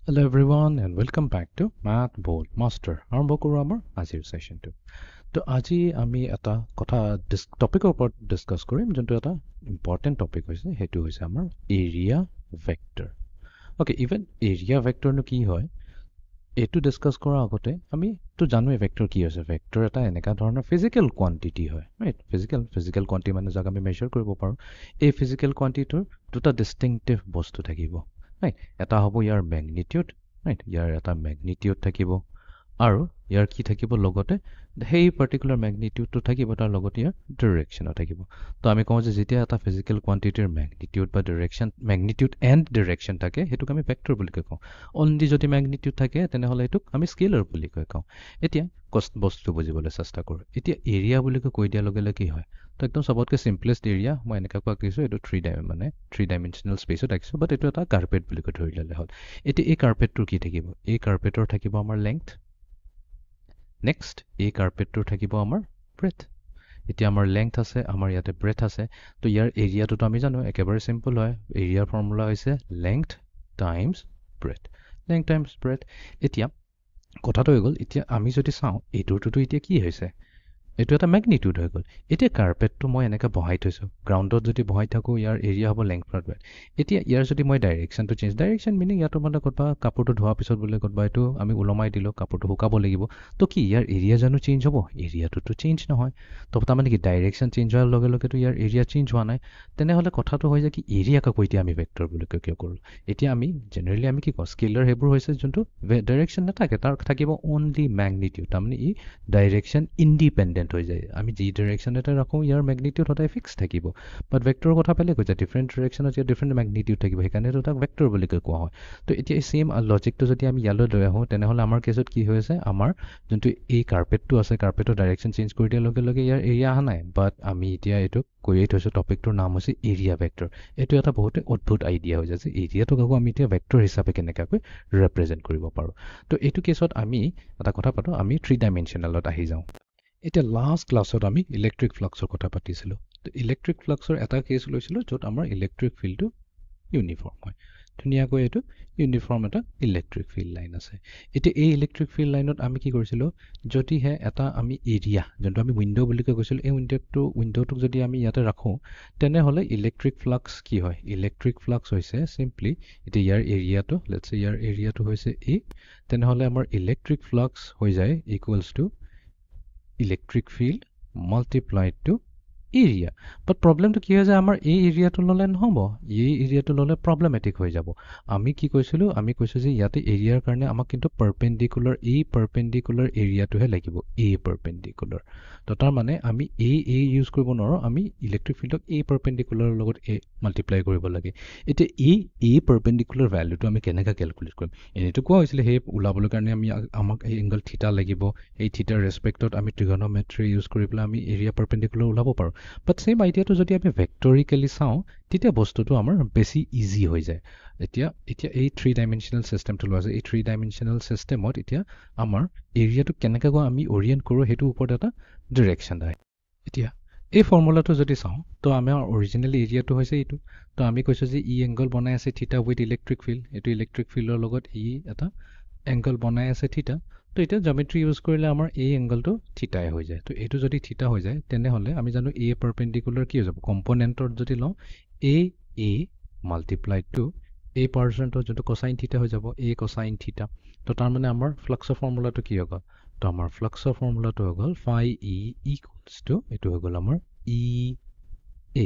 Hello everyone and welcome back to Math Bold Master. আৰম্ভ কৰোঁ আমাৰ আজিৰ সেশনটো। তো আজি আমি এটা কথা টপিকৰ ওপৰত ডিসকাস কৰিম যোনটো এটা ইম্পৰ্টেন্ট টপিক হৈছে হেতু হৈছে আমাৰ area vector. Okay, even area ভেক্টৰনো কি হয় এটো ডিসকাস কৰাৰ আগতে আমি তো জানোৱে ভেক্টৰ কি হৈছে। ভেক্টৰ এটা এনেকা ধৰণৰ ফিজিক্যাল কোয়ান্টিটি হয়, ৰাইট? ফিজিক্যাল কোয়ান্টিটি মানে যাক আমি মেজাৰ কৰিব পাৰোঁ। এই ফিজিক্যাল কোয়ান্টিটিৰ দুটা ডিস্টিংক্টিভ বস্তু থাকিব। Right, এটা হ'ব ইয়াৰ ম্যাগনিটিউড, ৰাইট? ইয়াৰ এটা ম্যাগনিটিউড থাকিব আৰু ইয়াৰ কি থাকিব লগতে সেই পাৰ্টিকুলাৰ ম্যাগনিটিউডটো থাকিব তাৰ লগতে ইয়াৰ ডাইৰেকশনো থাকিব। তো আমি কওঁ যে যেতিয়া এটা ফিজিক্যাল কোয়ান্টিটিৰ ম্যাগনিটিউড বা ডাইৰেকশন ম্যাগনিটিউড এণ্ড ডাইৰেকশন থাকে হেতুক আমি ভেক্টৰ বুলি কওঁ। অনলি যদি ম্যাগনিটিউড থাকে তেনেহ'লে এটোক আমি স্কেলাৰ বুলি কওঁ। এতিয়া বস্তু বুজিবলৈ চেষ্টা কৰোঁ। এতিয়া এৰিয়া বুলি কৈ দিয়াৰ লগে লগে কি হয় তো একদম সবতকৈ সিম্পলেষ্ট এৰিয়া মই এনেকৈ আঁকিছোঁ। এইটো থ্ৰী ডাইমেনশনাল স্পেচত আঁকিছোঁ, বাট এইটো এটা কাৰ্পেট বুলি ধৰি ল'লে হ'ল। এতিয়া এই কাৰ্পেটটোৰ কি থাকিব? এই কাৰ্পেটৰ থাকিব আমাৰ লেংথ। নেক্সট এই কাৰ্পেটটোৰ থাকিব আমাৰ ব্ৰেথ। এতিয়া আমাৰ লেংথ আছে, আমাৰ ইয়াতে ব্ৰেথ আছে। তো ইয়াৰ এৰিয়াটোতো আমি জানো একেবাৰে সিম্পল হয়। এৰিয়াৰ ফৰ্মুলা হৈছে length times breath. Length times breath. এতিয়া কথাটো হৈ গ'ল, এতিয়া আমি যদি চাওঁ এইটোতো এতিয়া কি হৈছে, এইটো এটা ম্যাগনিটিউড হৈ গ'ল। এতিয়া কাৰ্পেটটো মই এনেকৈ বহাই থৈছোঁ, গ্ৰাউণ্ডত যদি বহাই থাকোঁ ইয়াৰ এৰিয়া হ'ব লেংথ প্লাছ ব্ৰেথ। এতিয়া ইয়াৰ যদি মই ডাইৰেকশ্যনটো ডাইৰেকশ্যন মিনিং ইয়াতো মানে ক'ৰবাত কাপোৰটো ধোৱাৰ পিছত বোলে ক'ৰবাত এইটো আমি ওলমাই দিলোঁ, কাপোৰটো শুকাব লাগিব। তো কি ইয়াৰ এৰিয়া জানো চেঞ্জ হ'ব? এৰিয়াটোতো চেঞ্জ নহয়। তো তাৰমানে কি ডাইৰেকশ্যন চেঞ্জ হোৱাৰ লগে লগেতো ইয়াৰ এৰিয়া চেঞ্জ হোৱা নাই। তেনেহ'লে কথাটো হয় যে কি এৰিয়াক আকৌ এতিয়া আমি ভেক্টৰ বুলি কিয় কৰোঁ? এতিয়া আমি জেনেৰেলি আমি কি কওঁ স্কেলাৰ সেইবোৰ হৈছে যোনটো ডাইৰেকশ্যন নাথাকে, তাৰ থাকিব অনলি ম্যাগনিটিউড। তাৰমানে ই ডাইৰেকশ্যন ইণ্ডিপেণ্ডেণ্ট হৈ যায়। আমি যি ডাইৰেকশ্যনতে ৰাখোঁ ইয়াৰ ম্যাগনিটিউড সদায় ফিক্স থাকিব। বাট ভেক্টৰৰ কথা বেলেগ হৈ যায়, ডিফাৰেণ্ট ডাইৰেকশ্যনত ইয়াৰ ডিফাৰেণ্ট ম্যাগনিটিউড থাকিব, সেইকাৰণেতো তাক ভেক্টৰ বুলি কোৱা হয়। তো এতিয়া এই সেম লজিকটো যদি আমি ইয়ালৈ লৈ আহোঁ তেনেহ'লে আমাৰ কেছত কি হৈছে, আমাৰ যোনটো এই কাৰ্পেটটো আছে কাৰ্পেটৰ ডাইৰেকশ্যন চেঞ্জ কৰি দিয়াৰ লগে লগে ইয়াৰ এৰিয়া অহা নাই। বাট আমি এতিয়া এইটো কৈয়ে থৈছোঁ, টপিকটোৰ নাম হৈছে এৰিয়া ভেক্টৰ। এইটো এটা বহুতে অদ্ভুত আইডিয়া হৈ যায় যে এৰিয়াটোক আকৌ আমি এতিয়া ভেক্টৰ হিচাপে কেনেকৈ ৰিপ্ৰেজেণ্ট কৰিব পাৰোঁ। তো এইটো কেছত আমি এটা কথা পাতোঁ, আমি থ্ৰী ডাইমেনশ্যনেলত আহি যাওঁ। এতিয়া লাষ্ট ক্লাছত আমি ইলেক্ট্ৰিক ফ্লাক্সৰ কথা পাতিছিলোঁ। তো ইলেক্ট্ৰিক ফ্লাক্সৰ এটা কেছ লৈছিলোঁ য'ত আমাৰ ইলেক্ট্ৰিক ফিল্ডটো ইউনিফৰ্ম হয়। ধুনীয়াকৈ এইটো ইউনিফৰ্ম এটা ইলেক্ট্ৰিক ফিল্ড লাইন আছে। এতিয়া এই ইলেক্ট্ৰিক ফিল্ড লাইনত আমি কি কৰিছিলোঁ, যদিহে এটা আমি এৰিয়া যোনটো আমি উইণ্ড' বুলি কৈছিলোঁ, এই উইণ্ড'টোক যদি আমি ইয়াতে ৰাখোঁ তেনেহ'লে ইলেক্ট্ৰিক ফ্লাক্স কি হয়? ইলেক্ট্ৰিক ফ্লাক্স হৈছে চিম্পলি এতিয়া ইয়াৰ এৰিয়াটো লেটছ ইয়াৰ এৰিয়াটো হৈছে এ, তেনেহ'লে আমাৰ ইলেক্ট্ৰিক ফ্লাক্স হৈ যায় equals to electric field multiplied to area. But প্ৰব্লেমটো কি হয় যে আমাৰ এই এৰিয়াটো ল'লে নহ'ব, এই এৰিয়াটো ল'লে প্ৰব্লেমেটিক হৈ যাব। আমি কি কৈছিলোঁ, আমি কৈছোঁ যে ইয়াতে এৰিয়াৰ কাৰণে আমাক কিন্তু পাৰ্পেণ্ডিকুলাৰ এৰিয়াটোহে লাগিব, এ পাৰ্পেণ্ডিকুলাৰ। তো তাৰমানে আমি এ ইউজ কৰিব নোৱাৰোঁ, আমি ইলেক্ট্ৰিক ফিল্ডক এ পাৰ্পেণ্ডিকুলাৰৰ লগত এ মাল্টিপ্লাই কৰিব লাগে। এতিয়া এ পাৰ্পেণ্ডিকুলাৰ ভেল্যুটো আমি কেনেকৈ কেলকুলেট কৰিম? এনেইতো কোৱা হৈছিলে সেই ওলাবলৈ কাৰণে আমাক এই এংগল থিটা লাগিব, এই থিটাৰ ৰেচপেক্টত আমি ট্ৰিগন'মেট্ৰি ইউজ কৰি পেলাই আমি এৰিয়া পাৰ্পেণ্ডিকুলাৰ ওলাব পাৰোঁ। বাট ছেম আইডিয়াটো যদি আমি ভেক্টৰিকেলি চাওঁ তেতিয়া বস্তুটো আমাৰ বেছি ইজি হৈ যায়। এতিয়া এই থ্ৰী ডাইমেনশ্যনেল চিষ্টেমটো লোৱা আছে, এই থ্ৰী ডাইমেনশ্যনেল চিষ্টেমত এতিয়া আমাৰ এৰিয়াটো কেনেকৈ আমি অৰিয়েণ্ট কৰোঁ সেইটোৰ ওপৰত এটা ডিৰেকশ্যন আহে। এতিয়া এই ফৰ্মুলাটো যদি চাওঁ তো আমাৰ অৰিজিনেলি এৰিয়াটো হৈছে এইটো। তো আমি কৈছোঁ যে ই এংগল বনাই আছে থিটা উইথ ইলেক্ট্ৰিক ফিল্ড, এইটো ইলেক্ট্ৰিক ফিল্ডৰ লগত ই এটা এংগল বনাই আছে থিটা। তো এতিয়া জমেট্ৰি ইউজ কৰিলে আমাৰ এই এংগলটো থিটাই হৈ যায়। তো এইটো যদি থিটা হৈ যায় তেনেহ'লে আমি জানো এ পাৰ্পেণ্ডিকুলাৰ কি হৈ যাব, কম্পনেণ্টত যদি লওঁ এ মাল্টিপ্লাইড টু এই পাৰ্চেণ্টৰ যোনটো কচাইন থিটা হৈ যাব এ কচাইন থিটা। তো তাৰমানে আমাৰ ফ্লাক্সৰ ফৰ্মুলাটো কি হৈ গ'ল? তো আমাৰ ফ্লাক্সৰ ফৰ্মুলাটো হৈ গ'ল ফাই ই ইকুৱেলছ টু এইটো হৈ গ'ল আমাৰ ই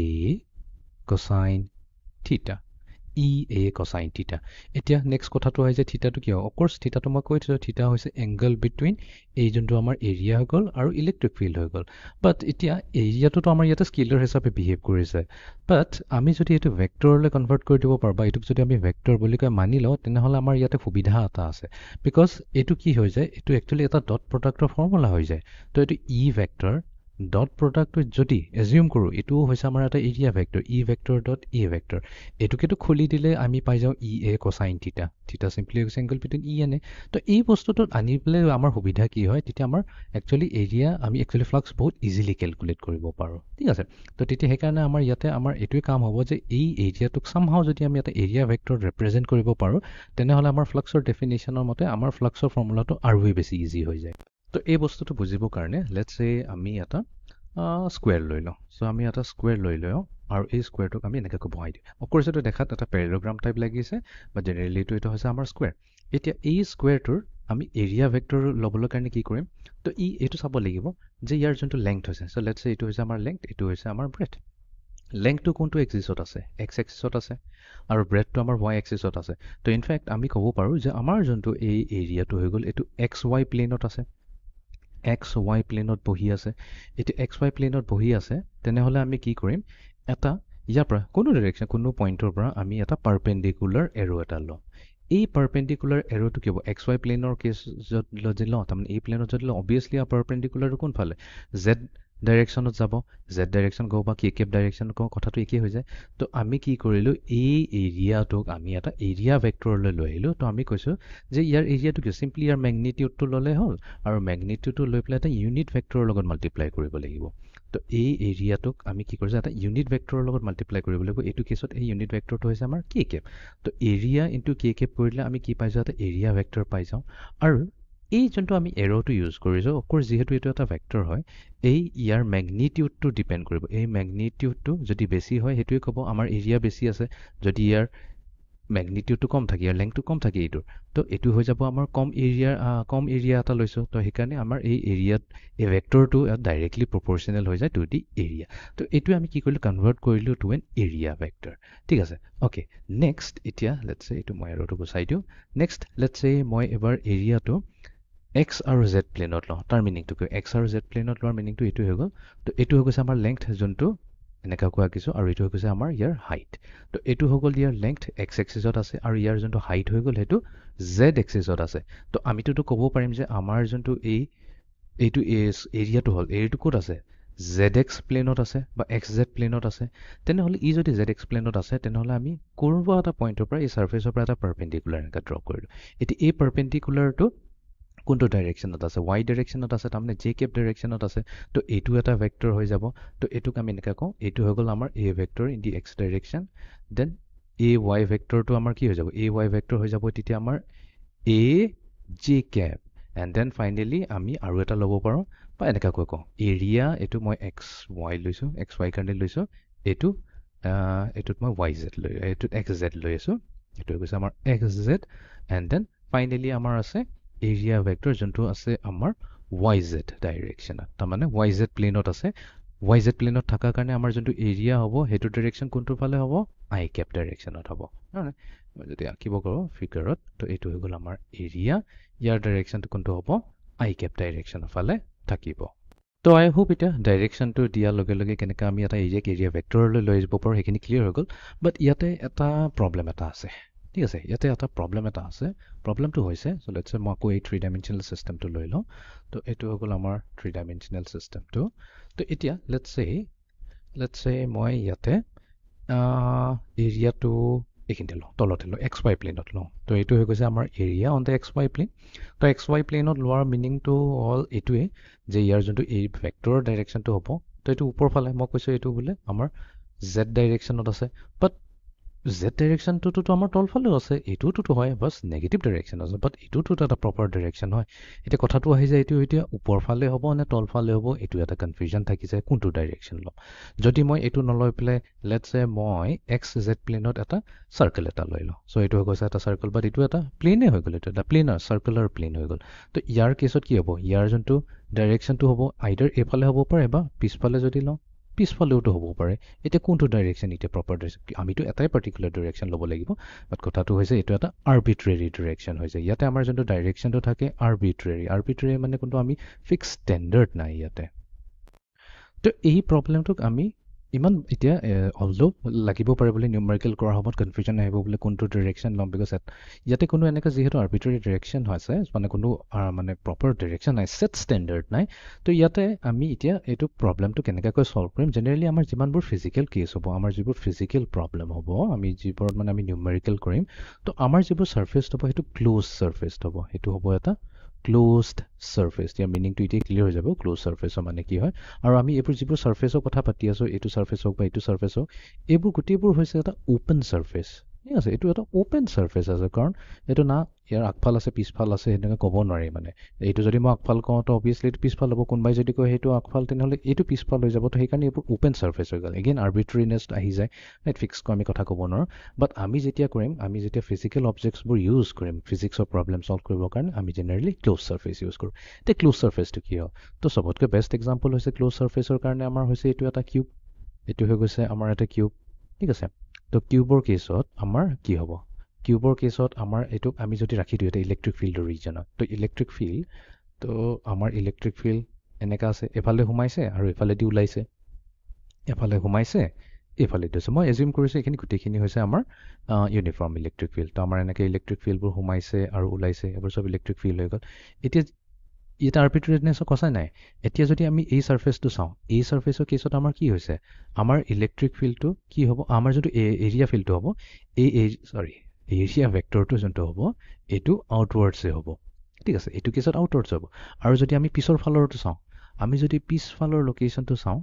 এ কচাইন থিটা, ই এ কচাইন থিটা। এতিয়া নেক্সট কথাটো হয় যে থিটাটো কি হয়? অফক'ৰ্ছ থিটাটো মই কৈ থৈছোঁ, থিটা হৈছে এংগল বিটুইন এই যোনটো আমাৰ এৰিয়া হৈ গ'ল আৰু ইলেক্ট্ৰিক ফিল্ড হৈ গ'ল। বাট এতিয়া এৰিয়াটোতো আমাৰ ইয়াতে স্কেলাৰ হিচাপে বিহেভ কৰিছে, বাট আমি যদি এইটো ভেক্টৰলৈ কনভাৰ্ট কৰি দিব পাৰোঁ বা এইটোক যদি আমি ভেক্টৰ বুলি কৈ মানি লওঁ তেনেহ'লে আমাৰ ইয়াতে সুবিধা এটা আছে। বিকজ এইটো কি হৈ যায়, এইটো একচুৱেলি এটা ডট প্ৰডাক্টৰ ফৰ্মুলা হৈ যায়। তো এইটো ই ভেক্টৰ ডট প্ৰডাক্টটো যদি এজিউম কৰোঁ এইটো হৈছে আমাৰ এটা area vector E vector dot A vector এইটোকেতো খুলি দিলে আমি পাই যাওঁ ই এ কোচাইন থিটা থিটা simply angle between E N A তো এই বস্তুটোত আনি পেলাই আমাৰ সুবিধা কি হয় তেতিয়া আমাৰ একচুৱেলি এৰিয়া আমি একচুৱেলি ফ্লাক্স বহুত ইজিলি কেলকুলেট কৰিব পাৰোঁ ঠিক আছে তো তেতিয়া সেইকাৰণে আমাৰ ইয়াতে আমাৰ এইটোৱে কাম হ'ব যে এই এৰিয়াটোক চামহাও যদি আমি এটা এৰিয়া ভেক্টৰ ৰিপ্ৰেজেণ্ট কৰিব পাৰোঁ তেনেহ'লে আমাৰ ফ্লাক্সৰ ডেফিনেশ্যনৰ মতে আমাৰ ফ্লাক্সৰ ফৰ্মুলাটো আৰুৱেই বেছি ইজি হৈ যায় তো এই বস্তুটো বুজিবৰ কাৰণে লেটছ চে আমি এটা স্কুৱেৰ লৈ লওঁ চ' আমি এটা স্কুৱেৰ লৈ লওঁ আৰু এই স্কুৱেৰটোক আমি এনেকৈ বহাই দিওঁ অফক'ৰ্ছ এইটো দেখাত এটা পেৰেলগ্ৰাম টাইপ লাগিছে বা জেনেৰেলি এইটো হৈছে আমাৰ স্কুৱেৰ এতিয়া এই স্কুৱেৰটোৰ আমি এৰিয়া ভেক্টৰ ল'বলৈ কাৰণে কি কৰিম তো এইটো চাব লাগিব যে ইয়াৰ যোনটো লেংথ হৈছে চ' লেটছ চে এইটো হৈছে আমাৰ লেংথ এইটো হৈছে আমাৰ ব্ৰেথ লেংথটো কোনটো এক্সিছত আছে এক্স এক্সিছত আছে আৰু ব্ৰেথটো আমাৰ ৱাই এক্সিছত আছে তো ইনফেক্ট আমি ক'ব পাৰোঁ যে আমাৰ যোনটো এই এৰিয়াটো হৈ গ'ল এইটো এক্স ৱাই প্লেনত আছে এক্স ৱাই প্লেনত বহি আছে এতিয়া এক্স ৱাই প্লেনত বহি আছে তেনেহ'লে আমি কি কৰিম এটা ইয়াৰ পৰা কোনো ডাইৰেকশ্যন কোনো পইণ্টৰ পৰা আমি এটা পাৰপেণ্ডিকুলাৰ এৰো এটা লওঁ এই পাৰপেণ্ডিকুলাৰ এৰোটো কি হ'ব এক্স ৱাই প্লেনৰ কেছত যদি লওঁ তাৰমানে এই প্লেনত যদি লওঁ অবভিয়াছলি পাৰপেণ্ডিকুলাৰটো কোনফালে জেড ডাইৰেকশ্যনত যাব জেড ডাইৰেকশ্যন কওঁ বা কে কেপ ডাইৰেকশ্যন কওঁ কথাটো একেই হৈ যায় তো আমি কি কৰিলোঁ এই এৰিয়াটোক আমি এটা এৰিয়া ভেক্টৰলৈ লৈ আহিলোঁ তো আমি কৈছোঁ যে ইয়াৰ এৰিয়াটো কি চিম্পলি ইয়াৰ মেগনিটিউডটো ল'লে হ'ল আৰু মেগনিটিউডটো লৈ পেলাই এটা ইউনিট ভেক্টৰৰ লগত মাল্টিপ্লাই কৰিব লাগিব তো এই এৰিয়াটোক আমি কি কৰিছোঁ এটা ইউনিট ভেক্টৰৰ লগত মাল্টিপ্লাই কৰিব লাগিব এইটো কেছত এই ইউনিট ভেক্টৰটো হৈছে আমাৰ কে কেপ তো এৰিয়া ইনটু কে কেপ কৰিলে আমি কি পাই যাওঁ এটা এৰিয়া ভেক্টৰ পাই যাওঁ আৰু এই যোনটো আমি এৰ'টো ইউজ কৰিছোঁ অফক'ৰ্ছ যিহেতু এইটো এটা ভেক্টৰ হয় এই ইয়াৰ মেগনিটিউডটো ডিপেণ্ড কৰিব এই মেগনিটিউডটো যদি বেছি হয় সেইটোৱে ক'ব আমাৰ এৰিয়া বেছি আছে যদি ইয়াৰ মেগনিটিউডটো কম থাকে ইয়াৰ লেংথটো কম থাকে এইটোৰ তো এইটো হৈ যাব আমাৰ কম এৰিয়া এটা লৈছোঁ তো সেইকাৰণে আমাৰ এই এৰিয়াত এই ভেক্টৰটো ডাইৰেক্টলি প্ৰপৰ্চনেল হৈ যায় টু দি এৰিয়া তো এইটোৱে আমি কি কৰিলোঁ কনভাৰ্ট কৰিলোঁ টু এন এৰিয়া ভেক্টৰ ঠিক আছে অ'কে নেক্সট এতিয়া লেটছ চে এইটো মই এৰ'টো গুচাই দিওঁ নেক্সট লেটছ চে মই এবাৰ এৰিয়াটো এক্স আৰু জেড প্লেনত লওঁ তাৰ মিনিংটো কি এক্স আৰু জেড প্লেনত লোৱাৰ মিনিংটো এইটো হৈ গ'ল তো এইটো হৈ গৈছে আমাৰ লেংথ যোনটো এনেকুৱাকৈ আঁকিছোঁ আৰু এইটো হৈ গৈছে আমাৰ ইয়াৰ হাইট তো এইটো হৈ গ'ল ইয়াৰ লেংথ এক্স এক্সিছত আছে আৰু ইয়াৰ যোনটো হাইট হৈ গ'ল সেইটো জেড এক্সিছত আছে তো আমিতো ক'ব পাৰিম যে আমাৰ যোনটো এইটো এৰিয়াটো হ'ল এৰিয়াটো ক'ত আছে জেড এক্স প্লেনত আছে বা এক্স জেড প্লেনত আছে তেনেহ'লে ই যদি জেড এক্স প্লেনত আছে তেনেহ'লে আমি ক'ৰবাত এটা পইণ্টৰ পৰা এই ছাৰ্ফেচৰ পৰা এটা পাৰপেণ্ডিকুলাৰ এনেকৈ ড্ৰ কৰিলোঁ এতিয়া এই পাৰপেণ্ডিকুলাৰটো কোনটো ডাইৰেকশ্যনত আছে ৱাই ডাইৰেকশ্যনত আছে তাৰমানে জে কেপ ডাইৰেকশ্যনত আছে তো এইটো এটা ভেক্টৰ হৈ যাব তো এইটোক আমি এনেকৈ কওঁ এইটো হৈ গ'ল আমাৰ A vector in the X direction then A Y ভেক্টৰটো আমাৰ কি হৈ যাব এ ৱাই ভেক্টৰ হৈ যাব তেতিয়া আমাৰ A J cap and then finally আমি আৰু এটা ল'ব পাৰোঁ বা এনেকুৱাকৈ কওঁ এৰিয়া এইটো মই এক্স ৱাই লৈছোঁ এক্স ৱাই কাৰণে লৈছোঁ এইটোত মই ৱাই জেড এইটোত এক্স জেড লৈ আছোঁ এইটো হৈ গৈছে আমাৰ X Z and then finally আমাৰ আছে এৰিয়া ভেক্টৰ যোনটো আছে আমাৰ ৱাই জেড ডাইৰেকশ্যনত তাৰমানে ৱাই জেড প্লেনত আছে ৱাই জেড প্লেনত থকাৰ কাৰণে আমাৰ যোনটো এৰিয়া হ'ব সেইটো ডাইৰেকশ্যন কোনটোৰ ফালে হ'ব আই কেপ ডাইৰেকশ্যনত হ'ব নহয় মই যদি আঁকিব পাৰোঁ ফিগাৰত তো এইটো হৈ গ'ল আমাৰ এৰিয়া ইয়াৰ ডাইৰেকশ্যনটো কোনটো হ'ব আই কেপ ডাইৰেকশ্যনৰ ফালে থাকিব তো আই হোপ এতিয়া ডাইৰেকশ্যনটো দিয়াৰ লগে লগে কেনেকৈ আমি এটা এৰিয়া ভেক্টৰলৈ লৈ যাব পাৰোঁ সেইখিনি ক্লিয়াৰ হৈ গ'ল বাট ইয়াতে এটা প্ৰব্লেম এটা আছে ঠিক আছে ইয়াতে এটা প্ৰব্লেম এটা আছে প্ৰব্লেমটো হৈছে চ' লেটছ চে মই আকৌ এই 3 ডাইমেনশ্যনেল চিষ্টেমটো লৈ লওঁ তো এইটো হৈ গ'ল আমাৰ 3 ডাইমেনশ্যনেল চিষ্টেমটো তো এতিয়া লেটছ চে মই ইয়াতে এৰিয়াটো এইখিনিতে লওঁ তলতে লওঁ এক্স ৱাই প্লেনত লওঁ তো এইটো হৈ গৈছে আমাৰ area on the X Y plane তো এক্স ৱাই প্লেনত লোৱাৰ মিনিংটো হ'ল এইটোৱে যে ইয়াৰ যোনটো এই ভেক্টৰৰ ডাইৰেকশ্যনটো হ'ব তো এইটো ওপৰ ফালে মই কৈছোঁ এইটো বোলে আমাৰ জেড ডাইৰেকশ্যনত আছে বাট জেড ডাইৰেকশ্যনটোতো আমাৰ তলফালেও আছে এইটোতো হয় বাছ নেগেটিভ ডাইৰেকশ্যন আছে বাট এইটোতো এটা প্ৰপাৰ ডাইৰেকশ্যন হয় এতিয়া কথাটো আহি যায় এইটো এতিয়া ওপৰ ফালে হ'ব নে তলফালে হ'ব এইটো এটা কনফিউজন থাকি যায় কোনটো ডাইৰেকশ্যন ল'ম যদি মই এইটো নলৈ পেলাই লেটছ চে মই এক্স জেড প্লেনত এটা চাৰ্কেল এটা লৈ লওঁ চ' এইটো হৈ গৈছে এটা চাৰ্কেল বাট এইটো এটা প্লেনে হৈ গ'ল এইটো এটা প্লেনাৰ চাৰ্কুলাৰ প্লেন হৈ গ'ল তো ইয়াৰ কেছত কি হ'ব ইয়াৰ যোনটো ডাইৰেকশ্যনটো হ'ব আইদাৰ এইফালে হ'ব পাৰে বা পিছফালে যদি লওঁ পিছফালেওতো হ'ব পাৰে এতিয়া কোনটো ডাইৰেকশ্যন এতিয়া প্ৰপাৰ ডাইৰেকশ্যন আমিতো এটাই পাৰ্টিকুলাৰ ডাইৰেকশ্যন ল'ব লাগিব বাট কথাটো হৈছে এইটো এটা আৰ্বিট্ৰেৰী ডাইৰেকশ্যন হৈছে ইয়াতে আমাৰ যোনটো ডাইৰেকশ্যনটো থাকে আৰ্বিট্ৰেৰী মানে কোনটো আমি ফিক্স ষ্টেণ্ডাৰ্ড নাই ইয়াতে তো এই প্ৰব্লেমটোক আমি ইমান এতিয়া অলদো লাগিব পাৰে বুলি নিউমেৰিকেল কৰাৰ সময়ত কনফিউজন আহিব বোলে কোনটো ডিৰেকশ্যন ল'ম বিকজ ইয়াতে কোনো এনেকৈ যিহেতু আৰ্বিট্ৰাৰী ডিৰেকশ্যন হৈছে মানে কোনো মানে প্ৰপাৰ ডিৰেকশ্যন নাই ছেট ষ্টেণ্ডাৰ্ড নাই তো ইয়াতে আমি এতিয়া এইটো প্ৰব্লেমটো কেনেকৈ ছল্ভ কৰিম জেনেৰেলি আমাৰ যিমানবোৰ ফিজিকেল কেছ হ'ব আমাৰ যিবোৰ ফিজিকেল প্ৰব্লেম হ'ব আমি যিবোৰত মানে আমি নিউমেৰিকেল কৰিম তো আমাৰ যিবোৰ ছাৰ্ফেচ হ'ব সেইটো ক্ল'জ ছাৰ্ফেচ হ'ব সেইটো হ'ব এটা ক্ল'জড ছাৰ্ফেচ ইয়াৰ মিনিংটো এতিয়া ক্লিয়াৰ হৈ যাব ক্ল'জ ছাৰ্ফেচৰ মানে কি হয় আৰু আমি এইবোৰ যিবোৰ ছাৰ্ফেচৰ কথা পাতি আছোঁ এইটো ছাৰ্ফেচ হওক বা এইটো ছাৰ্ফেচ হওক এইবোৰ গোটেইবোৰ হৈছে এটা অ'পেন ছাৰ্ফেচ ঠিক আছে এইটো এটা অ'পেন ছাৰ্ফেচ আছে কাৰণ এইটো না ইয়াৰ আগফাল আছে পিছফাল আছে সেনেকৈ ক'ব নোৱাৰি মানে এইটো যদি মই আগফাল কওঁ তো অভিয়াছলি এইটো পিছফাল হ'ব কোনোবাই যদি কয় সেইটো আগফাল তেনেহ'লে এইটো পিছফাল হৈ যাব তো সেইকাৰণে এইবোৰ অ'পেন ছাৰ্ফেচ হৈ গ'ল এগেইন আৰ্বিট্ৰেৰিনেছ আহি যায় ফিক্সকৈ আমি কথা ক'ব নোৱাৰোঁ বাট আমি যেতিয়া কৰিম আমি যেতিয়া ফিজিকেল অবজেক্টছবোৰ ইউজ কৰিম ফিজিক্সৰ প্ৰব্লেম ছল্ভ কৰিবৰ কাৰণে আমি জেনেৰেলি ক্ল'জ ছাৰ্ফেচ ইউজ কৰোঁ এতিয়া ক্ল'জ ছাৰ্ফেচটো কি হয় তো চবতকৈ বেষ্ট এক্সাম্পল হৈছে ক্ল'জ ছাৰ্ফেচৰ কাৰণে আমাৰ হৈছে এইটো এটা কিউব এইটো হৈ গৈছে আমাৰ এটা কিউব ঠিক আছে তো কিউবৰ কেছত আমাৰ কি হ'ব কিউবৰ কেছত আমাৰ এইটোক আমি যদি ৰাখি দিওঁ এটা ইলেক্ট্ৰিক ফিল্ডৰ ৰিজনত তো ইলেক্ট্ৰিক ফিল্ড তো আমাৰ ইলেক্ট্ৰিক ফিল্ড এনেকুৱা আছে এফালে সোমাইছে আৰু এফালেদি ওলাইছে এফালে সোমাইছে এইফালে দিছে মই এজিউম কৰিছোঁ এইখিনি গোটেইখিনি হৈছে আমাৰ ইউনিফৰ্ম ইলেক্ট্ৰিক ফিল্ড তো আমাৰ এনেকৈ ইলেক্ট্ৰিক ফিল্ডবোৰ সোমাইছে আৰু ওলাইছে এইবোৰ চব ইলেক্ট্ৰিক ফিল্ড হৈ গ'ল এতিয়া ইয়াত আৰ্বিট্ৰেৰিনেছৰ কথাই নাই এতিয়া যদি আমি এই ছাৰ্ফেচটো চাওঁ এই ছাৰ্ফেচৰ কেছত আমাৰ কি হৈছে আমাৰ ইলেক্ট্ৰিক ফিল্ডটো কি হ'ব আমাৰ যোনটো এৰিয়া ফিল্ডটো হ'ব এৰিয়া ভেক্টৰটো যোনটো হ'ব এইটো আউটৱাৰ্ডছে হ'ব ঠিক আছে এইটো কেছত আউটৱাৰ্ডছ হ'ব আৰু যদি আমি পিছৰ ফালৰটো চাওঁ আমি যদি পিছফালৰ লোকেশ্যনটো চাওঁ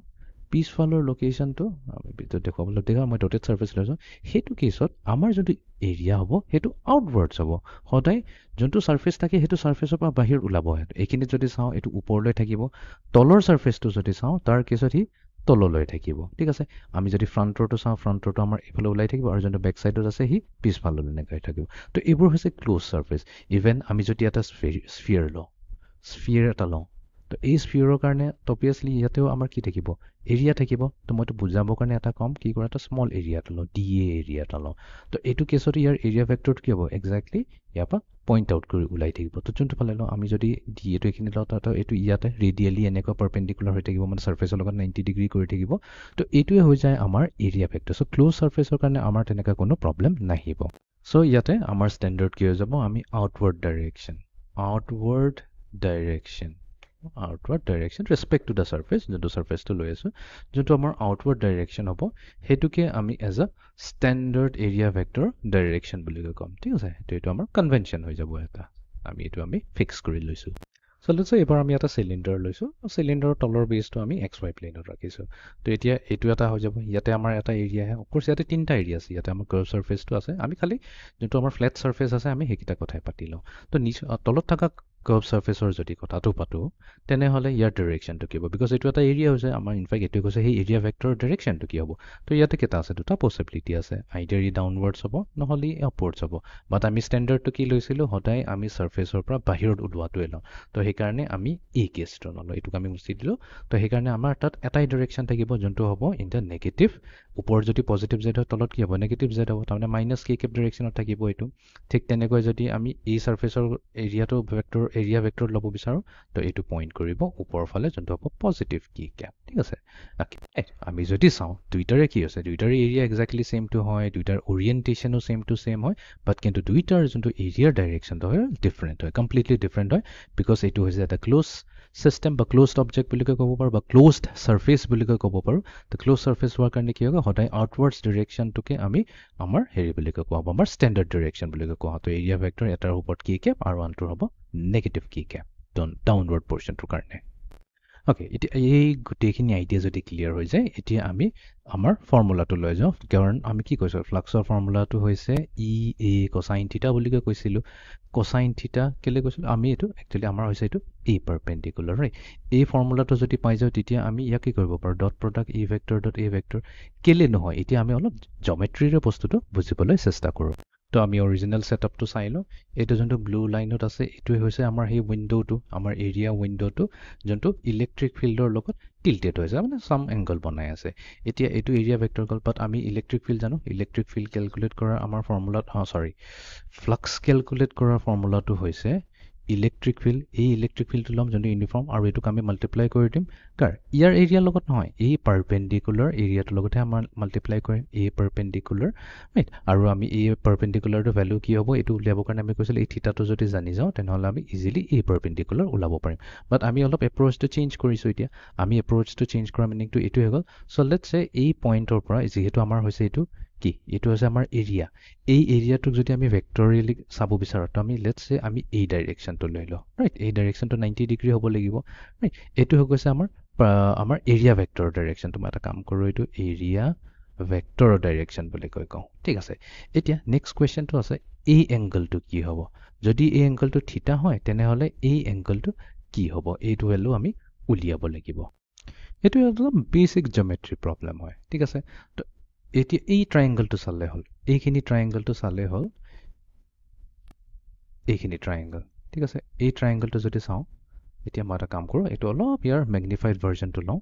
পিছফালৰ লোকেশ্যনটো আমি দেখুৱাবলৈ দেখা মই ডটেড ছাৰ্ফেচ লৈছোঁ সেইটো কেছত আমাৰ যোনটো এৰিয়া হ'ব সেইটো আউটৱাৰ্ডছ হ'ব সদায় যোনটো ছাৰ্ফেচ থাকে সেইটো ছাৰ্ফেচৰ পৰা বাহিৰ ওলাব এইখিনিত যদি চাওঁ এইটো ওপৰলৈ থাকিব তলৰ ছাৰ্ফেচটো যদি চাওঁ তাৰ কেছত সি তললৈ থাকিব ঠিক আছে আমি যদি ফ্ৰণ্টৰটো চাওঁ ফ্ৰণ্টৰটো আমাৰ এইফালে ওলাই থাকিব আৰু যোনটো বেক চাইডত আছে সি পিছফাললৈ এনেকৈ থাকিব তো এইবোৰ হৈছে ক্ল'জ ছাৰ্ফেচ ইভেন আমি যদি এটা স্ফিয়াৰ এটা লওঁ তো এই স্ফিয়াৰৰ কাৰণে অভিয়াছলি ইয়াতেও আমাৰ কি থাকিব এৰিয়া থাকিব তো মইতো বুজাবৰ কাৰণে এটা ক'ম কি কৰা এটা স্মল এৰিয়া এটা লওঁ এৰিয়া এটা লওঁ তো এইটো কেছত ইয়াৰ এৰিয়া ভেক্টৰটো কি হ'ব এক্সেক্টলি ইয়াৰ পৰা পইণ্ট আউট কৰি ওলাই থাকিব তো যোনটো ফালে লওঁ আমি যদি এইটো এইখিনি লওঁ তাত এইটো ইয়াতে ৰেডিয়েলি এনেকুৱা পাৰপেণ্ডিকুলাৰ হৈ থাকিব মানে ছাৰ্ফেচৰ লগত 90 ডিগ্ৰী কৰি থাকিব তো এইটোৱে হৈ যায় আমাৰ এৰিয়া ভেক্টৰ চ' ক্ল'জ ছাৰ্ফেচৰ কাৰণে আমাৰ তেনেকুৱা কোনো প্ৰব্লেম নাহিব চ' ইয়াতে আমাৰ ষ্টেণ্ডাৰ্ড কি হৈ যাব আমি outward direction respect to the surface যোনটো ছাৰ্ফেচটো লৈ আছোঁ যোনটো আমাৰ আউটৱাৰ্ড ডাইৰেকশ্যন হ'ব সেইটোকে আমি as a standard area vector direction বুলি ক'ম ঠিক আছে এইটো আমাৰ কনভেনশ্যন হৈ যাব এটা আমি ফিক্স কৰি লৈছোঁ চ' এইবাৰ আমি এটা চিলিণ্ডাৰ লৈছোঁ চিলিণ্ডাৰৰ তলৰ বেছটো আমি এক্স ৱাই প্লেনত ৰাখিছোঁ তো এতিয়া এইটো এটা হৈ যাব ইয়াতে আমাৰ এটা এৰিয়া আহে অফক'ৰ্চ ইয়াতে তিনিটা এৰিয়া আছে ইয়াতে আমাৰ কাৰ্ভ ছাৰ্ফেচটো আছে আমি খালি যোনটো আমাৰ ফ্লেট ছাৰ্ফেচ আছে আমি সেইকেইটা কথাই পাতি লওঁ তো তলত থকা কাৰ্ভ ছাৰ্ফেচৰ যদি কথাটো পাতোঁ তেনেহ'লে ইয়াৰ ডিৰেকশ্যনটো কি হ'ব বিকজ এইটো এটা এৰিয়া হৈছে আমাৰ ইনফেক্ট এইটোৱে কৈছে সেই এৰিয়া ভেক্টৰৰ ডিৰেকশ্যনটো কি হ'ব তো ইয়াতে কেইটা আছে দুটা পচিবিলিটি আছে আইদাৰ ই ডাউনৱাৰ্ডছ হ'ব নহ'লে আপৱাৰ্ডছ হ'ব বাট আমি ষ্টেণ্ডাৰ্ডটো কি লৈছিলোঁ সদায় আমি ছাৰ্ফেচৰ পৰা বাহিৰত ওলোৱাটোৱে লওঁ তো সেইকাৰণে আমি এই কেছটো নলওঁ এইটোক আমি মুচি দিলোঁ তো সেইকাৰণে আমাৰ তাত এটাই ডিৰেকশ্যন থাকিব যোনটো হ'ব ইন দ্য নেগেটিভ ওপৰত যদি পজিটিভ জেড হয় তলত কি হ'ব নেগেটিভ জেড হ'ব তাৰমানে মাইনাছ কে কেপ ডিৰেকশ্যনত থাকিব এইটো ঠিক তেনেকৈ যদি আমি এই ছাৰ্ফেচৰ এৰিয়া ভেক্টৰ ল'ব বিচাৰোঁ তো এইটো পইণ্ট কৰিব ওপৰৰ ফালে যোনটো হ'ব পজিটিভ কি কেপ ঠিক আছে আমি যদি চাওঁ দুইটাৰে কি হৈছে দুইটাৰে এৰিয়া এক্সেক্টলি ছেমটো হয় দুইটাৰ অৰিয়েণ্টেশ্যনো ছেম হয় বাট কিন্তু দুইটাৰ যোনটো এৰিয়াৰ ডাইৰেকশ্যনটো হয় ডিফাৰেণ্ট হয় কমপ্লিটলি ডিফাৰেণ্ট হয় বিকজ এইটো হৈছে এটা ক্ল'জ ছিষ্টেম বা ক্ল'জড অবজেক্ট বুলি ক'ব পাৰোঁ বা ক্ল'জড ছাৰ্ফেচ বুলি ক'ব পাৰোঁ তো ক্ল'জ ছাৰ্ফেচ হোৱাৰ কাৰণে কি হ'ব সদায় আউটৱাৰ্ডছ ডিৰেকশ্যনটোকে আমি আমাৰ হেৰি বুলি কোৱা হ'ব আমাৰ ষ্টেণ্ডাৰ্ড ডিৰেকশ্যন বুলি কোৱা হ'ব তো এৰিয়া ভেক্টৰ এটাৰ ওপৰত কি কেপ আৰু আনটোৰ হ'ব নেগেটিভ কি কেপ ডাউনৱাৰ্ড পৰ্চনটোৰ কাৰণে অ'কে এতিয়া এই গোটেইখিনি আইডিয়া যদি ক্লিয়াৰ হৈ যায় এতিয়া আমি আমাৰ ফৰ্মুলাটো লৈ যাওঁ কাৰণ আমি কি কৈছোঁ ফ্লাক্সৰ ফৰ্মুলাটো হৈছে এ কচাইন থিটা বুলি কৈছিলোঁ কচাইন থিটা কেলৈ কৈছিলোঁ আমি এইটো একচুৱেলি আমাৰ হৈছে এইটো এ পাৰপেণ্ডিকুলাৰ ৰাইট এই ফৰ্মুলাটো যদি পাই যাওঁ তেতিয়া আমি ইয়াক কি কৰিব পাৰোঁ ডট প্ৰডাক্ট এ ভেক্টৰ কেলৈ নহয় এতিয়া আমি অলপ জমেট্ৰিৰে বস্তুটো বুজিবলৈ চেষ্টা কৰোঁ তো আমি অৰিজিনেল ছেটআপটো চাই লওঁ এইটো যোনটো ব্লু লাইনত আছে এইটোৱে হৈছে আমাৰ সেই উইণ্ড'টো আমাৰ এৰিয়া উইণ্ড'টো যোনটো ইলেক্ট্ৰিক ফিল্ডৰ লগত টিল্টেড হৈছে মানে চাম এংগল বনাই আছে এতিয়া এইটো এৰিয়া ভেক্টৰ গ'ল বাট আমি ইলেক্ট্ৰিক ফিল্ড জানো ইলেক্ট্ৰিক ফিল্ড কেলকুলেট কৰাৰ আমাৰ ফৰ্মুলাত ফ্লাক্স কেলকুলেট কৰাৰ ফৰ্মুলাটো হৈছে ইলেক্ট্ৰিক ফিল্ড এই ইলেক্ট্ৰিক ফিল্ডটো ল'ম যোনটো ইউনিফৰ্ম আৰু এইটোক আমি মাল্টিপ্লাই কৰি দিম কাৰ ইয়াৰ এৰিয়াৰ লগত নহয় এই পাৰপেণ্ডিকুলাৰ এৰিয়াটোৰ লগতে আমাৰ মাল্টিপ্লাই কৰিম এই পাৰপেণ্ডিকুলাৰ ৰাইট আৰু আমি এই পাৰপেণ্ডিকুলাৰটো ভ্যালু কি হ'ব এইটো উলিয়াবৰ কাৰণে আমি কৈছিলোঁ এই থিতাটো যদি জানি যাওঁ তেনেহ'লে আমি ইজিলি এই পাৰপেণ্ডিকুলাৰ ওলাব পাৰিম বাট আমি অলপ এপ্ৰ'চটো চেঞ্জ কৰিছোঁ এতিয়া আমি এপ্ৰ'চটো চেঞ্জ কৰা মিনিংটো এইটো হৈ গ'ল চ' লেটছ চে এই পইণ্টৰ পৰা যিহেতু আমাৰ হৈছে এইটো কি এইটো হৈছে আমাৰ এৰিয়া এই এৰিয়াটোক যদি আমি ভেক্টৰিয়েলি চাব বিচাৰোঁ তো আমি লেটছ চে আমি এই ডাইৰেকশ্যনটো লৈ লওঁ ৰাইট এই ডাইৰেকশ্যনটো 90 ডিগ্ৰী হ'ব লাগিব ৰাইট এইটো হৈ গৈছে আমাৰ এৰিয়া ভেক্টৰৰ ডাইৰেকশ্যনটো মই এটা কাম কৰোঁ এইটো এৰিয়া ভেক্টৰৰ ডাইৰেকশ্যন বুলি কওঁ ঠিক আছে এতিয়া নেক্সট কুৱেশ্যনটো আছে এই এংগলটো কি হ'ব যদি এই এংগলটো থিতা হয় তেনেহ'লে এই এংগলটো কি হ'ব এইটো ভ্যালু আমি উলিয়াব লাগিব এইটো অলপ বেচিক জিঅ'মেট্ৰি প্ৰব্লেম হয় ঠিক আছে তো এতিয়া এই ট্ৰায়েংগলটো চালে হ'ল এইখিনি ট্ৰায়েংগলটো চালে হ'ল এইখিনি ট্ৰায়েংগল ঠিক আছে এই ট্ৰায়েংগলটো যদি চাওঁ এতিয়া মই এটা কাম কৰোঁ এইটো অলপ ইয়াৰ মেগনিফাইড ভাৰ্জনটো লওঁ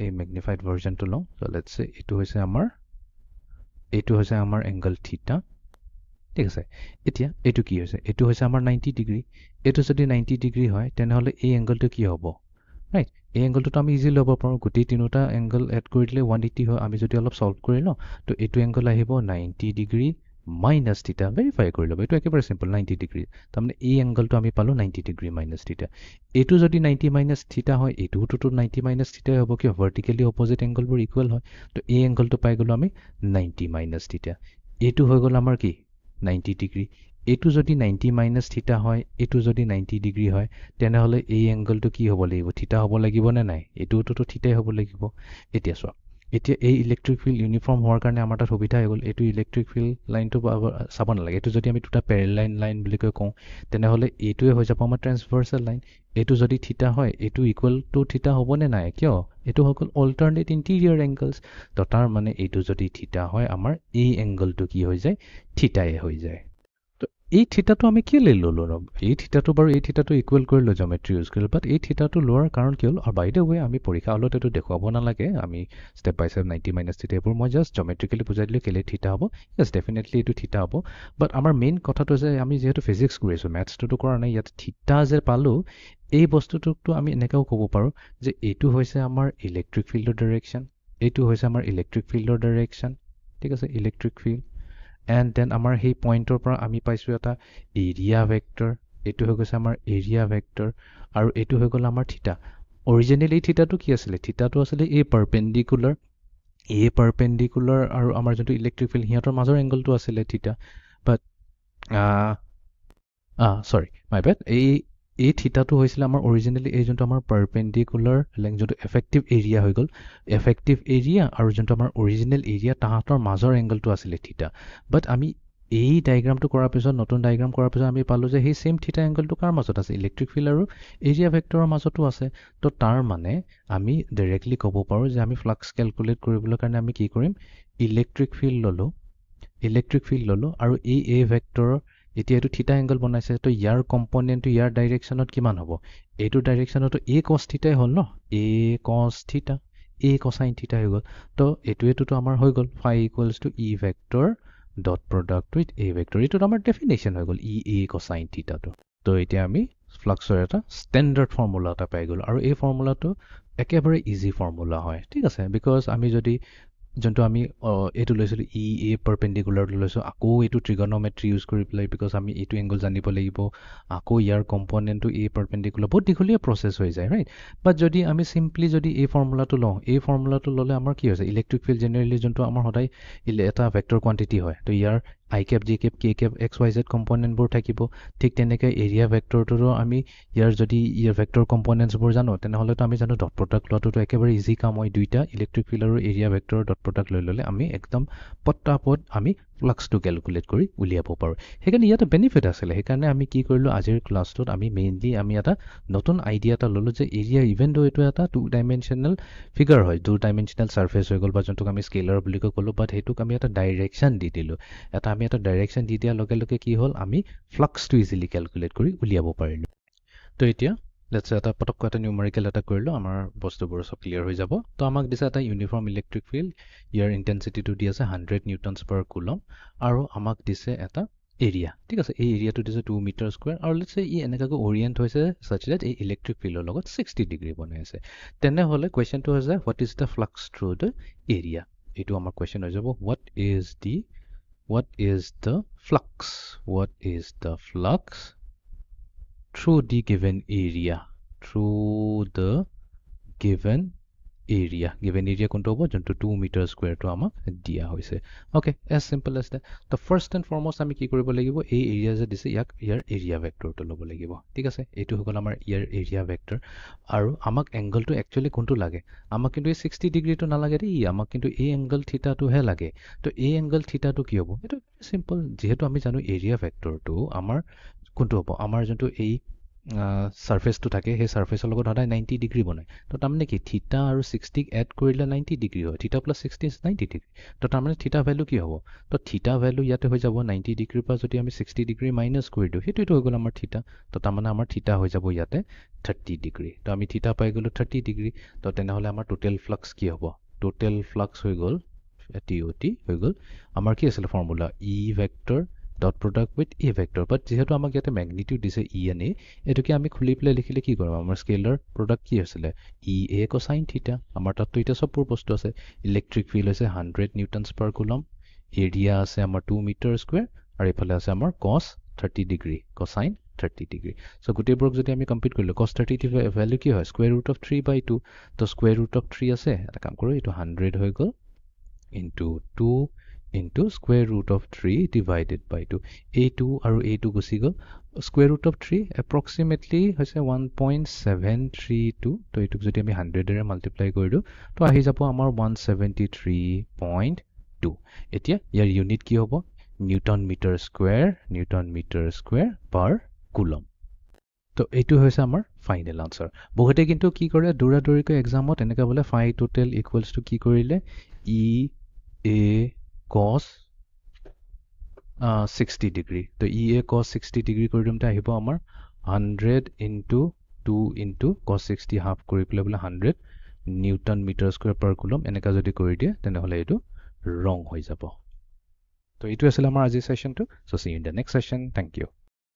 এই মেগনিফাইড ভাৰ্জনটো লওঁ চ' লেটছ চে এইটো হৈছে আমাৰ এংগল থিতা ঠিক আছে এতিয়া এইটো কি হৈছে এইটো হৈছে আমাৰ 90 ডিগ্ৰী এইটো যদি 90 ডিগ্ৰী হয় তেনেহ'লে এই এংগলটো কি হ'ব ৰাইট এই এংগলটোতো আমি ইজি ল'ব পাৰোঁ গোটেই তিনিটা এংগল এড কৰি দিলে 180 হয় আমি যদি অলপ সলভ কৰি লওঁ তো এইটো এংগল আহিব 90 ডিগ্ৰী মাইনাছ থিতা ভেৰিফাই কৰি ল'ব এইটো একেবাৰে চিম্পল 90 ডিগ্ৰী তাৰমানে এই এংগলটো আমি পালোঁ 90 ডিগ্ৰী মাইনাছ থিতা এইটো যদি 90 মাইনাছ থিতা হয় এইটোতো 90 মাইনাছ থিতাই হ'ব কিয় ভাৰ্টিকেলি অপজিট এংগলবোৰ ইকুৱেল হয় তো এই এংগলটো পাই গ'লোঁ আমি 90 মাইনাছ থিতা এইটো হৈ গ'ল আমাৰ কি 90 ডিগ্ৰী এইটো যদি 90 মাইনাছ থিতা হয় এইটো যদি 90 ডিগ্ৰী হয় তেনেহ'লে এই এংগলটো কি হ'ব লাগিব থিতা হ'ব লাগিব নে নাই এইটোতো থিতাই হ'ব লাগিব এতিয়া চোৱা এতিয়া এই ইলেক্ট্ৰিক ফিল্ড ইউনিফৰ্ম হোৱাৰ কাৰণে আমাৰ তাত সুবিধা হৈ গ'ল এইটো ইলেক্ট্ৰিক ফিল্ড লাইনটো চাব নালাগে এইটো যদি আমি দুটা পেৰেলাইন লাইন বুলি কওঁ তেনেহ'লে এইটোৱে হৈ যাব আমাৰ ট্ৰেন্সভাৰ্চেল লাইন এইটো যদি থিতা হয় এইটো ইকুৱেল টু থিতা হ'বনে নাই কিয় এইটো হৈ গ'ল অল্টাৰনেট ইণ্টিৰিয়ৰ এংগলছ তো তাৰ মানে এইটো যদি থিতা হয় আমাৰ এই এংগলটো কি হৈ যায় থিতাই হৈ যায় তো এই থিতাটো আমি কেলৈ ল'লোঁ এই থিতাটো বাৰু এই থিতাটো ইকুৱেল কৰি লৈ জিঅ'মেট্ৰি ইউজ কৰিলোঁ বাট এই থিতাটো লোৱাৰ কাৰণ কি হ'ল আৰু বাই দ্য ৱে আমি পৰীক্ষা হলত এইটো দেখুৱাব নালাগে আমি ষ্টেপ বাই ষ্টেপ 90 মাইনাছ থিতা এইবোৰ মই জাষ্ট জিঅ'মেট্ৰিকেলি বুজাই দিলোঁ কেলৈ থিতা হ'ব য়েছ ডেফিনেটলি এইটো থিতা হ'ব বাট আমাৰ মেইন কথাটো যে আমি যিহেতু ফিজিক্স কৰি আছোঁ মেথছটোতো কৰা নাই ইয়াত থিতা যে পালোঁ এই বস্তুটোকতো আমি এনেকৈও ক'ব পাৰোঁ যে এইটো হৈছে আমাৰ ইলেক্ট্ৰিক ফিল্ডৰ ডাইৰেকশ্যন এইটো হৈছে আমাৰ ইলেক্ট্ৰিক ফিল্ডৰ ডাইৰেকশ্যন ঠিক আছে ইলেক্ট্ৰিক ফিল্ড এণ্ড দেন আমাৰ সেই পইণ্টৰ পৰা আমি পাইছোঁ এটা এৰিয়া ভেক্টৰ এইটো হৈ গৈছে আমাৰ এৰিয়া ভেক্টৰ আৰু এইটো হৈ গ'ল আমাৰ থিতা অৰিজিনেলি থিতাটো কি আছিলে থিতাটো আছিলে এই পাৰপেণ্ডিকুলাৰ আৰু আমাৰ যোনটো ইলেক্ট্ৰিক ফিল্ড সিহঁতৰ মাজৰ এংগলটো আছিলে থিতা বাট চৰি মাই বেড এই থিতাটো হৈছিলে আমাৰ অৰিজিনেলি এই যোনটো আমাৰ পাৰপেণ্ডিকুলাৰ যোনটো এফেক্টিভ এৰিয়া হৈ গ'ল এফেক্টিভ এৰিয়া আৰু যোনটো আমাৰ অৰিজিনেল এৰিয়া তাহাঁতৰ মাজৰ এংগলটো আছিলে থিতা বাট আমি এই ডায়েগ্ৰামটো কৰাৰ পিছত নতুন ডায়েগ্ৰাম কৰাৰ পিছত আমি পালোঁ যে সেই ছেইম থিতা এংগলটো কাৰ মাজত আছে ইলেক্ট্ৰিক ফিল্ড আৰু এৰিয়া ভেক্টৰৰ মাজতো আছে তো তাৰ মানে আমি ডাইৰেক্টলি ক'ব পাৰোঁ যে আমি ফ্লাক্স কেলকুলেট কৰিবলৈ কাৰণে আমি কি কৰিম ইলেক্ট্ৰিক ফিল্ড ল'লোঁ আৰু এই ভেক্টৰৰ এতিয়া এইটো থিতা এংগল বনাইছে তো ইয়াৰ কম্পনেণ্টটো ইয়াৰ ডাইৰেকশ্যনত কিমান হ'ব এইটো ডাইৰেকশ্যনতো এ কছ থিতাই হ'ল ন এ কছ থিতা এ কছাইন থিতা হৈ গ'ল তো এইটোৱেটোতো আমাৰ হৈ গ'ল phi equals to E vector dot product with A vector এইটোতো আমাৰ ডেফিনেশ্যন হৈ গ'ল এ কছাইন থিতাটো তো এতিয়া আমি ফ্লাক্সৰ এটা ষ্টেণ্ডাৰ্ড ফৰ্মুলা এটা পাই গ'লোঁ আৰু এই ফৰ্মুলাটো একেবাৰে ইজি ফৰ্মুলা হয় ঠিক আছে বিকজ আমি যদি যোনটো আমি এইটো লৈছিলোঁ এ পাৰপেণ্ডিকুলাৰটো লৈছোঁ আকৌ এইটো ট্ৰিগনমেট্ৰি ইউজ কৰি পেলাই বিকজ আমি এইটো এংগল জানিব লাগিব আকৌ ইয়াৰ কম্পনেণ্টটো এ পাৰপেণ্ডিকুলাৰ বহুত দীঘলীয়া প্ৰচেছ হৈ যায় ৰাইট বাট যদি আমি চিম্পলি যদি এই ফৰ্মুলাটো লওঁ এই ফৰ্মুলাটো ল'লে আমাৰ কি হৈছে ইলেক্ট্ৰিক ফিল্ড জেনেৰেলি যোনটো আমাৰ সদায় এটা ভেক্টৰ কোৱান্টিটি হয় তো ইয়াৰ I cap J cap K cap X Y Z কম্পনেণ্টবোৰ থাকিব ঠিক তেনেকৈ এৰিয়া ভেক্টৰটোৰো আমি ইয়াৰ ভেক্টৰ কম্পনেণ্টছবোৰ জানো তেনেহ'লেতো আমি জানো ডট প্ৰডাক্ট লোৱাটোতো একেবাৰে ইজি কাম হয় দুইটা ইলেক্ট্ৰিক ফিল্ড আৰু এৰিয়া ভেক্টৰৰ ডট প্ৰডাক্ট লৈ ল'লে আমি একদম পটাপট আমি ফ্লাক্সটো কেলকুলেট কৰি উলিয়াব পাৰোঁ সেইকাৰণে ইয়াতে বেনিফিট আছিলে সেইকাৰণে আমি কি কৰিলোঁ আজিৰ ক্লাছটোত আমি মেইনলি আমি এটা নতুন আইডিয়া এটা ল'লোঁ যে এৰিয়া ইভেন দো এইটো এটা 2 ডাইমেনশ্যনেল ফিগাৰ হয় 2 ডাইমেনশ্যনেল ছাৰ্ফেচ হৈ গ'ল বা যোনটোক আমি স্কেলাৰ বুলি ক'লোঁ বাট সেইটোক আমি এটা ডাইৰেকশ্যন দি দিলোঁ আমি এটা ডাইৰেকশ্যন দি দিয়াৰ লগে লগে কি হ'ল আমি ফ্লাক্সটো ইজিলি কেলকুলেট কৰি উলিয়াব পাৰিলোঁ তো এতিয়া লেটছ এটা পটককৈ এটা নিউমাৰিকেল এটা কৰিলোঁ আমাৰ বস্তুবোৰ চব ক্লিয়াৰ হৈ যাব তো আমাক দিছে এটা ইউনিফৰ্ম ইলেক্ট্ৰিক ফিল্ড ইয়াৰ ইণ্টেনচিটিটো দি আছে 100 নিউটনছ পাৰ কুলম আৰু আমাক দিছে এটা এৰিয়া ঠিক আছে এই এৰিয়াটো দিছে 2 মিটাৰ স্কোৱাৰ আৰু লেটছ সে ই এনেকাকৈ অৰিয়েণ্ট হৈছে such that এই ইলেক্ট্ৰিক ফিল্ডৰ লগত 60 ডিগ্ৰী বনাই আছে তেনেহ'লে কুৱেশ্যনটো হৈছে what is the flux through the area এইটো আমাৰ কুৱেশ্যন হৈ যাব what is the flux through the given area given area কোনটো হ'ব যোনটো 2 মিটাৰ স্কোৱাৰটো আমাক দিয়া হৈছে okay as simple as that তো ফাৰ্ষ্ট এণ্ড ফৰমষ্ট আমি কি কৰিব লাগিব এই এৰিয়া যে দিছে ইয়াৰ এৰিয়া ভেক্টৰটো ল'ব লাগিব ঠিক আছে এইটো হৈ গ'ল আমাৰ ইয়াৰ এৰিয়া ভেক্টৰ আৰু আমাক এংগলটো একচুৱেলি কোনটো লাগে আমাক কিন্তু এই 60 ডিগ্ৰীটো নালাগে দেই আমাক কিন্তু এই এংগল থিটাটোহে লাগে তো এই এংগল থিটাটো কি হ'ব এইটো চিম্পল যিহেতু আমি জানো এৰিয়া ভেক্টৰটো আমাৰ কোনটো হ'ব আমাৰ যোনটো এই সাৰফেসটো থাকে সেই সাৰফেসৰ লগত সদায় 90 ডিগ্ৰী বনায় তো তাৰমানে কি থিটা আৰু 60 এড কৰিলে 90 ডিগ্ৰী হয় থিটা প্লাছ 60 ইজ 90 ডিগ্ৰী তো তাৰমানে থিটা ভ্যালু কি হ'ব তো থিটা ভ্যালু ইয়াতে হৈ যাব 90 ডিগ্ৰীৰ পৰা যদি আমি 60 ডিগ্ৰী মাইনাছ কৰি দিওঁ সেইটোটো হৈ গ'ল আমাৰ থিটা তো তাৰমানে আমাৰ থিটা হৈ যাব ইয়াতে 30 ডিগ্ৰী তো আমি থিটা পাই গ'লো 30 ডিগ্ৰী তো তেনেহ'লে আমাৰ টোটেল ফ্লাক্স কি হ'ব টোটেল ফ্লাক্স হৈ গ'ল TOT হৈ গ'ল আমাৰ কি আছিল formula E vector dot product with A vector but যেহেতু আমাক ইয়াতে ম্যাগনিটিউড দিছে ই এন এ এটোকে আমি খুলি পেলাই লিখিলে কি কৰিম আমাৰ স্কেলাৰ প্ৰডাক্ট কি আছিলে ই এ কোসাইন থিটা আমাৰ তাততো এটা সববোৰ বস্তু আছে ইলেক্ট্ৰিক ফিল্ড হৈছে 100 নিউটনছ পাৰ কুলম এৰিয়া আছে আমাৰ 2 মিটাৰ স্কয়াৰ আৰু ইফালে আছে আমাৰ cos 30 degree cosine 30 degree so গোটেইবোৰক যদি আমি কম্পিউট কৰিলো cos 30 ভ্যালু কি হয় স্কয়াৰ ৰুট অফ 3/2 তো স্কয়াৰ ৰুট অফ 3 আছে এটা কাম কৰো এটো 100 হৈ গ'ল into 2 into square root of 3 divided by 2 a2 আৰু a2 গুচি গ'ল square root of 3 approximately হৈছে 1.732 তো এইটোক যদি আমি 100 এৰে মাল্টিপ্লাই কৰি দিওঁ তো আহি যাব আমাৰ 173.2 এতিয়া ইয়াৰ ইউনিট কি হ'ব নিউটন মিটাৰ স্কয়াৰ পাৰ কুলম তো এইটো হৈছে আমাৰ ফাইনেল আনসাৰ বহুতে কিন্তু কি কৰে দৌৰাদৌৰিকৈ এক্সামত এনেকা বলে phi total equals to কি কৰিলে E a cos 60 ডিগ্ৰী তো E a cos 60 ডিগ্ৰী কৰি দিমতে আহিব আমাৰ 100 into 2 into cos 60 হাফ কৰি পেলাই বলে 100 নিউটন মিটাৰ স্কয়াৰ পাৰ কুলম এনেকা যদি কৰি দিয়ে তেনেহলে এইটো ৰং হৈ যাব তো এইটো আছিল আমাৰ আজিৰ সেশনটো so see in the next session thank U